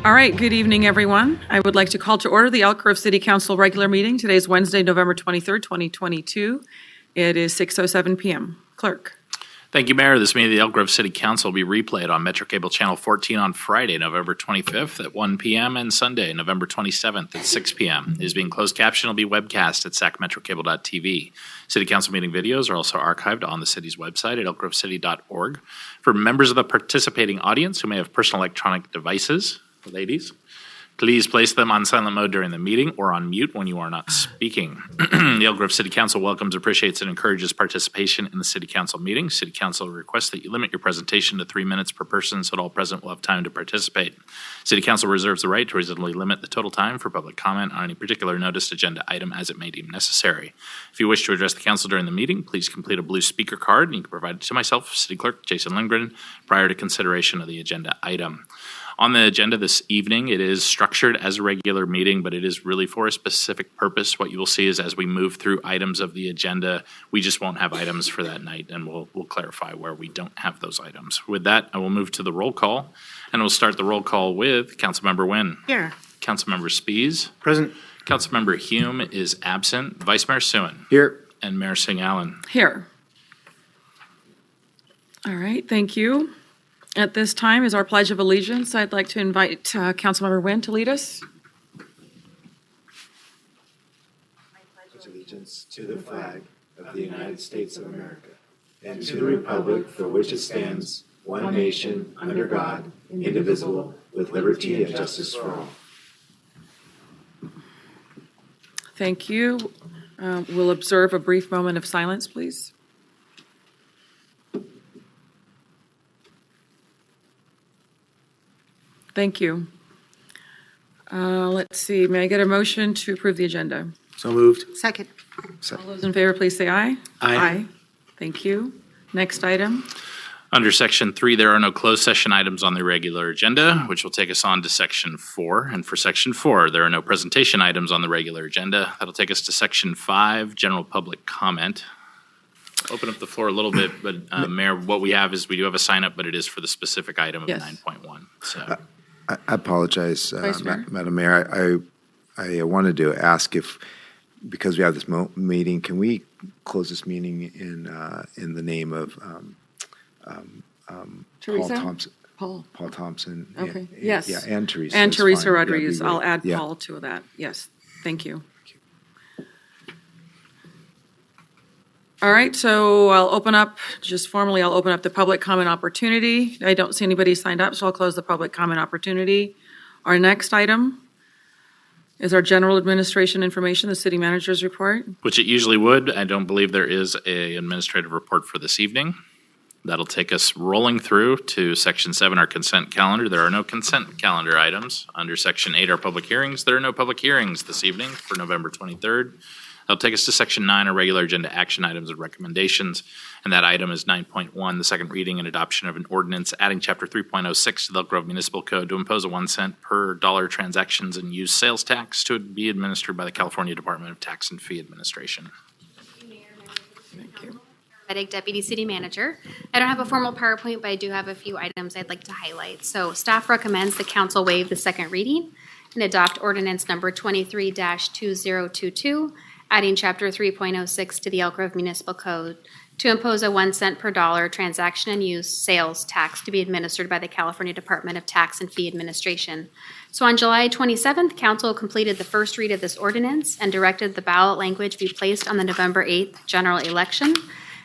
All right, good evening, everyone. I would like to call to order the Elk Grove City Council regular meeting. Today is Wednesday, November 23rd, 2022. It is 6:07 p.m. Clerk. Thank you, Mayor. This meeting of the Elk Grove City Council will be replayed on Metro Cable Channel 14 on Friday, November 25th at 1 p.m. and Sunday, November 27th at 6 p.m. It is being closed captioned. Will be webcast at sacmetrocable.tv. City Council meeting videos are also archived on the city's website at elkgrovecity.org. For members of the participating audience who may have personal electronic devices, ladies, please place them on silent mode during the meeting or on mute when you are not speaking. The Elk Grove City Council welcomes, appreciates, and encourages participation in the City Council meeting. City Council requests that you limit your presentation to 3 minutes per person so that all present will have time to participate. City Council reserves the right to reasonably limit the total time for public comment on any particular noticed agenda item as it may deem necessary. If you wish to address the council during the meeting, please complete a blue speaker card and you can provide it to myself, City Clerk Jason Lindgren, prior to consideration of the agenda item. On the agenda this evening, it is structured as a regular meeting, but it is really for a specific purpose. What you will see is as we move through items of the agenda, we just won't have items for that night, and we'll clarify where we don't have those items. With that, I will move to the roll call, and we'll start the roll call with Councilmember Wynn. Here. Councilmember Spies. Present. Councilmember Hume is absent. Vice Mayor Suen. Here. And Mayor Singh Allen. Here. All right, thank you. At this time is our Pledge of Allegiance. I'd like to invite Councilmember Wynn to lead us. I pledge allegiance to the flag of the United States of America and to the republic for which it stands, one nation, under God, indivisible, with liberty and justice for all. Thank you. We'll observe a brief moment of silence, please. Thank you. Let's see, may I get a motion to approve the agenda? So moved. Second. All those in favor, please say aye. Aye. Thank you. Next item. Under Section 3, there are no closed session items on the regular agenda, which will take us on to Section 4. And for Section 4, there are no presentation items on the regular agenda. That'll take us to Section 5, general public comment. Open up the floor a little bit, but Mayor, what we have is we do have a sign up, but it is for the specific item of Yes. 9.1. So. I apologize, Vice Mayor. Madam Mayor. I wanted to ask if, because we have this meeting, can we close this meeting in the name of Teresa? Paul Thompson? Paul. Paul Thompson. Okay, yes. Yeah, and Teresa. And is Teresa fine. Yeah, Rodriguez. be great. I'll add Yeah. Paul to that. Yes, thank you. All right, so I'll open up the public comment opportunity. I don't see anybody signed up, so I'll close the public comment opportunity. Our next item is our general administration information, the city manager's report. Which it usually would. I don't believe there is a administrative report for this evening. That'll take us rolling through to Section 7, our consent calendar. There are no consent calendar items. Under Section 8, our public hearings, there are no public hearings this evening for November 23rd. That'll take us to Section 9, our regular agenda action items and recommendations. And that item is 9.1, the second reading and adoption of an ordinance adding Chapter 3.06 to the Elk Grove Municipal Code to impose a 1 cent per dollar transactions and use sales tax to be administered by the California Department of Tax and Fee Administration. Thank you. Deputy City Manager. I don't have a formal PowerPoint, but I do have a few items I'd like to highlight. So staff recommends the council waive the second reading and adopt ordinance number 23-2022, adding Chapter 3.06 to the Elk Grove Municipal Code to impose a 1 cent per dollar transaction and use sales tax to be administered by the California Department of Tax and Fee Administration. So on July 27th, council completed the first read of this ordinance and directed the ballot language be placed on the November 8th general election.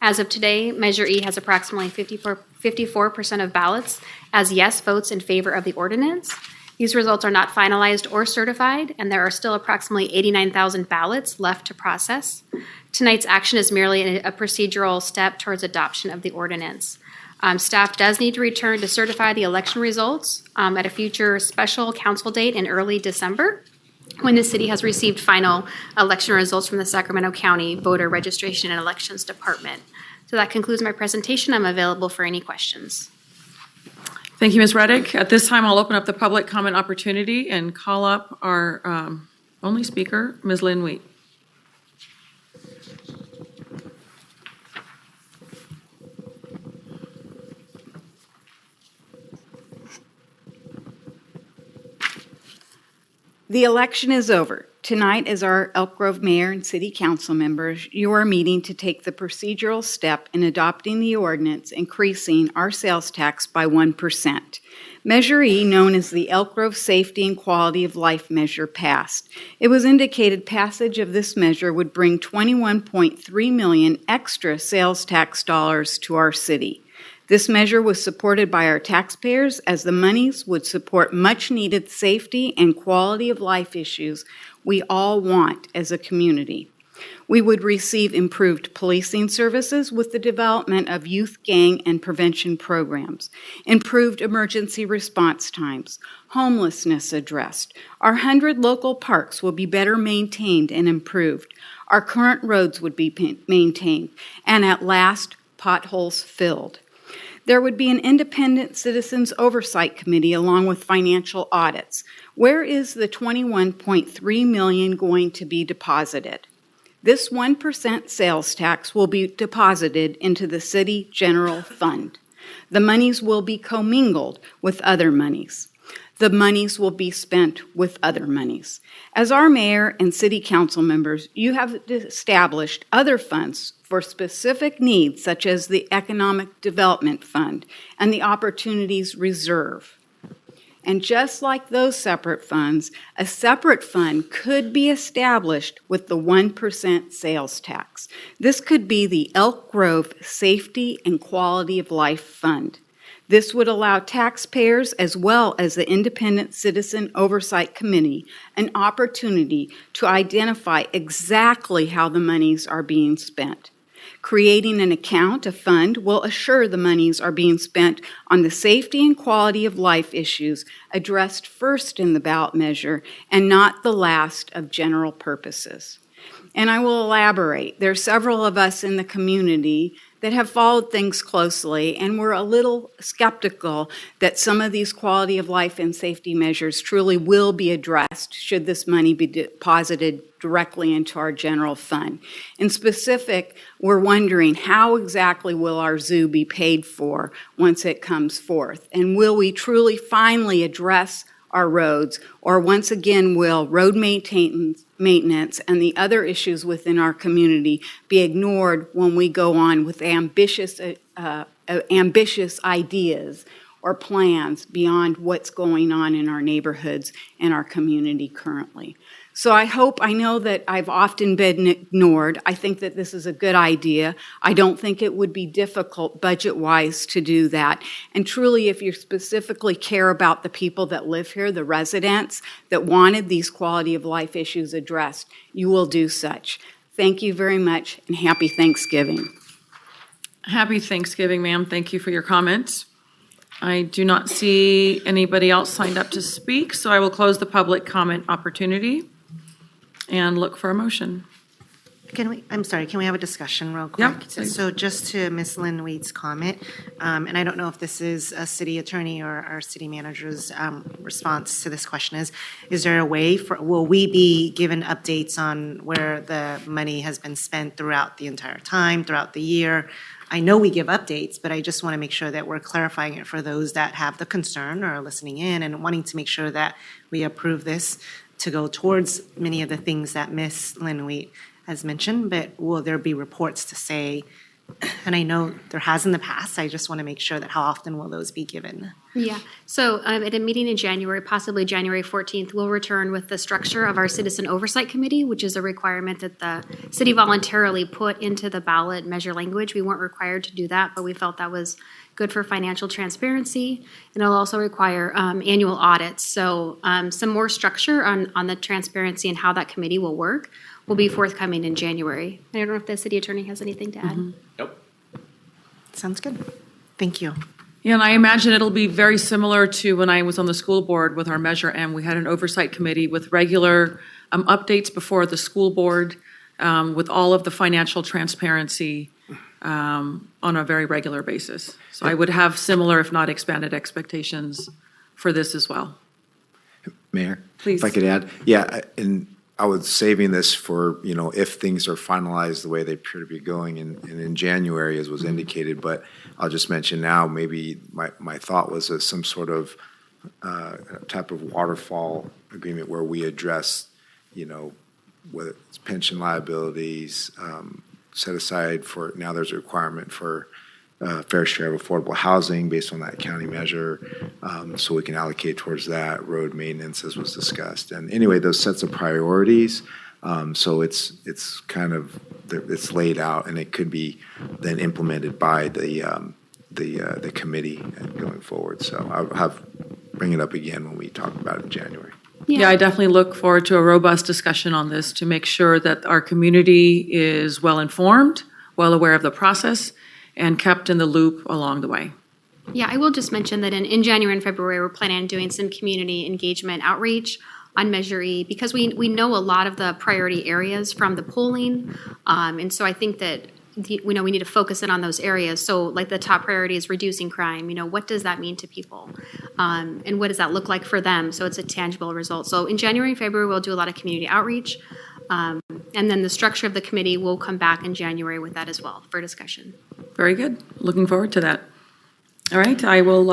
As of today, Measure E has approximately 54% of ballots as yes votes in favor of the ordinance. These results are not finalized or certified, and there are still approximately 89,000 ballots left to process. Tonight's action is merely a procedural step towards adoption of the ordinance. Staff does need to return to certify the election results at a future special council date in early December, when the city has received final election results from the Sacramento County Voter Registration and Elections Department. So that concludes my presentation. I'm available for any questions. Thank you, Ms. Reddick. At this time, I'll open up the public comment opportunity and call up our only speaker, Ms. Lynn Wheat. The election is over. Tonight, as our Elk Grove Mayor and City Council members, you are meeting to take the procedural step in adopting the ordinance increasing our sales tax by 1%. Measure E, known as the Elk Grove Safety and Quality of Life Measure, passed. It was indicated passage of this measure would bring $21.3 million extra sales tax dollars to our city. This measure was supported by our taxpayers as the monies would support much-needed safety and quality of life issues we all want as a community. We would receive improved policing services with the development of youth gang and prevention programs, improved emergency response times, homelessness addressed. Our 100 local parks will be better maintained and improved. Our current roads would be maintained, and at last, potholes filled. There would be an independent citizens oversight committee along with financial audits. Where is the $21.3 million going to be deposited? This 1% sales tax will be deposited into the city general fund. The monies will be commingled with other monies. The monies will be spent with other monies. As our mayor and city council members, you have established other funds for specific needs, such as the Economic Development Fund and the Opportunities Reserve. And just like those separate funds, a separate fund could be established with the 1% sales tax. This could be the Elk Grove Safety and Quality of Life Fund. This would allow taxpayers as well as the Independent Citizen Oversight Committee an opportunity to identify exactly how the monies are being spent. Creating an account, a fund, will assure the monies are being spent on the safety and quality of life issues addressed first in the ballot measure and not the last of general purposes. And I will elaborate. There are several of us in the community that have followed things closely, and we're a little skeptical that some of these quality of life and safety measures truly will be addressed should this money be deposited directly into our general fund. In specific, we're wondering how exactly will our zoo be paid for once it comes forth? And will we truly finally address our roads, or once again will road maintenance and the other issues within our community be ignored when we go on with ambitious ideas or plans beyond what's going on in our neighborhoods and our community currently? So I know that I've often been ignored. I think that this is a good idea. I don't think it would be difficult budget-wise to do that. And truly, if you specifically care about the people that live here, the residents that wanted these quality of life issues addressed, you will do such. Thank you very much, and happy Thanksgiving. Happy Thanksgiving, ma'am. Thank you for your comments. I do not see anybody else signed up to speak, so I will close the public comment opportunity and look for a motion. Can we have a discussion real quick? Yeah, please. So just to Ms. Lynn Wheat's comment, and I don't know if this is a city attorney or our city manager's response to this question is there a way will we be given updates on where the money has been spent throughout the entire time, throughout the year? I know we give updates, but I just want to make sure that we're clarifying it for those that have the concern or are listening in and wanting to make sure that we approve this to go towards many of the things that Ms. Lynn Wheat has mentioned, but will there be reports to say, and I know there has in the past, I just want to make sure that how often will those be given? Yeah, so at a meeting in January, possibly January 14th, we'll return with the structure of our Citizen Oversight Committee, which is a requirement that the city voluntarily put into the ballot measure language. We weren't required to do that, but we felt that was good for financial transparency, and it'll also require annual audits. So some more structure on the transparency and how that committee will work will be forthcoming in January. I don't know if the city attorney has anything to add. Nope. Sounds good. Thank you. Yeah, and I imagine it'll be very similar to when I was on the school board with our Measure M. We had an oversight committee with regular updates before the school board with all of the financial transparency on a very regular basis. So I would have similar, if not expanded, expectations for this as well. Mayor? Please. If I could add, yeah, and I was saving this for, if things are finalized the way they appear to be going in January, as was indicated, but I'll just mention now, maybe my thought was some sort of type of waterfall agreement where we address, whether it's pension liabilities, set aside for, now there's a requirement for fair share of affordable housing based on that county measure, so we can allocate towards that, road maintenance as was discussed. And anyway, those sets of priorities, so it's kind of, it's laid out and it could be then implemented by the committee going forward. So I'll bring it up again when we talk about it in January. Yeah, I definitely look forward to a robust discussion on this to make sure that our community is well informed, well aware of the process, and kept in the loop along the way. Yeah, I will just mention that in January and February, we're planning on doing some community engagement outreach on Measure E, because we know a lot of the priority areas from the polling. And so I think that we know we need to focus in on those areas. So like the top priority is reducing crime. What does that mean to people? And what does that look like for them? So it's a tangible result. So in January and February, we'll do a lot of community outreach. And then the structure of the committee will come back in January with that as well for discussion. Very good. Looking forward to that. All right, I will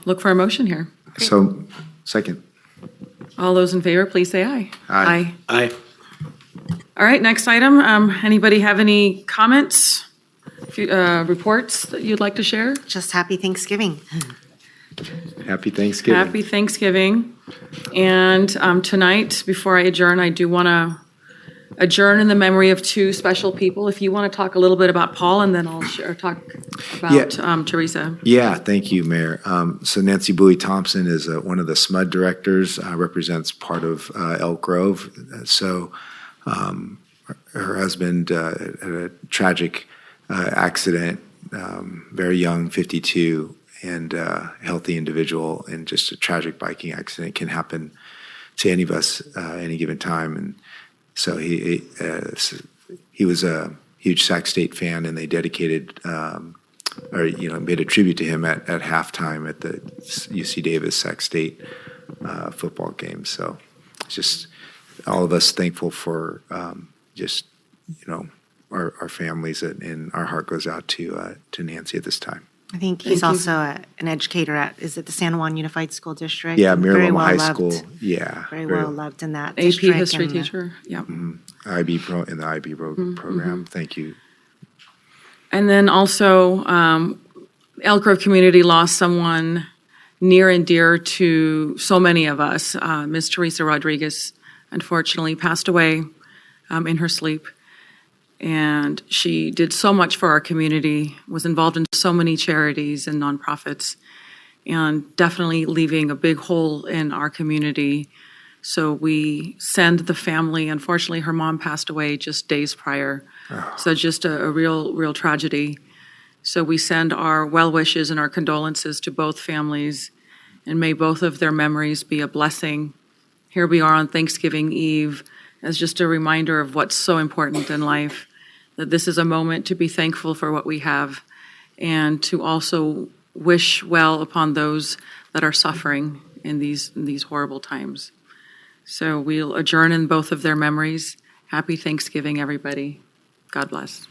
look for a motion here. So, second. All those in favor, please say aye. Aye. Aye. All right, next item. Anybody have any comments, reports that you'd like to share? Just happy Thanksgiving. Happy Thanksgiving. Happy Thanksgiving. And tonight, before I adjourn, I do want to adjourn in the memory of two special people. If you want to talk a little bit about Paul, and then I'll talk about Teresa. Yeah, thank you, Mayor. So Nancy Bowie Thompson is one of the SMUD directors, represents part of Elk Grove. So her husband had a tragic accident, very young, 52, and healthy individual, and just a tragic biking accident can happen to any of us any given time. And so he was a huge Sac State fan, and they dedicated made a tribute to him at halftime at the UC Davis Sac State football game. So it's just all of us thankful for our families, and our heart goes out to Nancy at this time. I think he's also an educator is it the San Juan Unified School District? Yeah, Very Miraloma well High loved. School. Yeah, Very well loved in that AP district. history and, teacher, yeah. IB in the IB program. Thank you. And then also, Elk Grove community lost someone near and dear to so many of us. Miss Teresa Rodriguez unfortunately passed away in her sleep. And she did so much for our community, was involved in so many charities and nonprofits, and definitely leaving a big hole in our community. So we send the family, unfortunately, her mom passed away just days prior. So just a real tragedy. So we send our well wishes and our condolences to both families, and may both of their memories be a blessing. Here we are on Thanksgiving Eve as just a reminder of what's so important in life, that this is a moment to be thankful for what we have, and to also wish well upon those that are suffering in these horrible times. So we'll adjourn in both of their memories. Happy Thanksgiving, everybody. God bless.